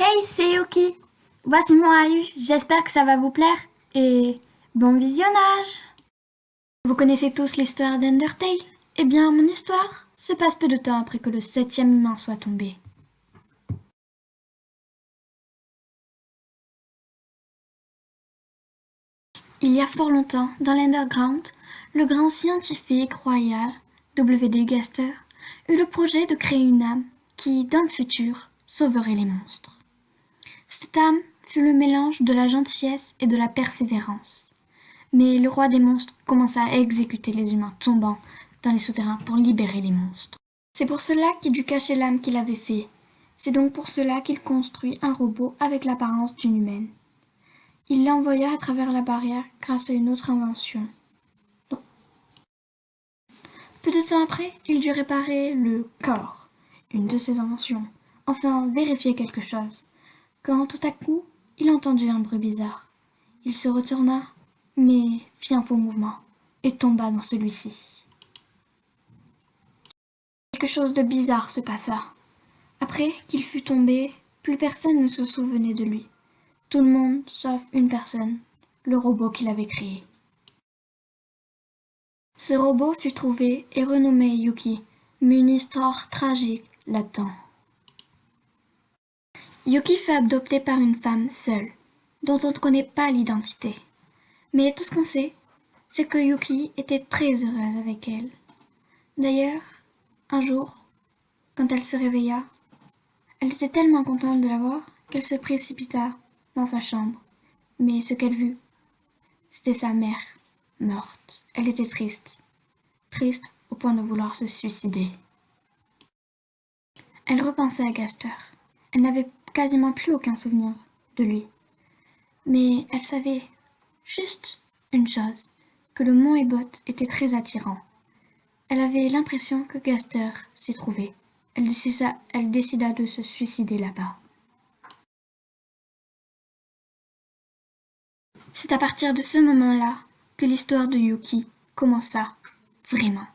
Hey, c'est Yuki. Voici mon AU. J'espère que ça va vous plaire. Et bon visionnage. Vous connaissez tous l'histoire d'Undertale? Eh bien, mon histoire se passe peu de temps après que le 7e humain soit tombé. Il y a fort longtemps, dans l'Underground, le grand scientifique royal, W.D. Gaster, eut le projet de créer une âme qui, dans le futur, sauverait les monstres. Cette âme fut le mélange de la gentillesse et de la persévérance. Mais le roi des monstres commença à exécuter les humains tombant dans les souterrains pour libérer les monstres. C'est pour cela qu'il dut cacher l'âme qu'il avait fait. C'est donc pour cela qu'il construit un robot avec l'apparence d'une humaine. Il l'envoya à travers la barrière grâce à une autre invention. Peu de temps après, il dut réparer le corps, une de ses inventions, enfin vérifier quelque chose, quand tout à coup, il entendit un bruit bizarre. Il se retourna, mais fit un faux mouvement, et tomba dans celui-ci. Quelque chose de bizarre se passa. Après qu'il fut tombé, plus personne ne se souvenait de lui. Tout le monde, sauf une personne, le robot qu'il avait créé. Ce robot fut trouvé et renommé Yuki, mais une histoire tragique l'attend. Yuki fut adopté par une femme seule, dont on ne connaît pas l'identité. Mais tout ce qu'on sait, c'est que Yuki était très heureuse avec elle. D'ailleurs, un jour, quand elle se réveilla, elle était tellement contente de la voir qu'elle se précipita dans sa chambre. Mais ce qu'elle vit, c'était sa mère, morte. Elle était triste, triste au point de vouloir se suicider. Elle repensait à Gaster. Elle n'avait quasiment plus aucun souvenir de lui. Mais elle savait juste une chose, que le mont Ebott était très attirant. Elle avait l'impression que Gaster s'y trouvait. Elle décida de se suicider là-bas. C'est à partir de ce moment-là que l'histoire de Yuki commença vraiment.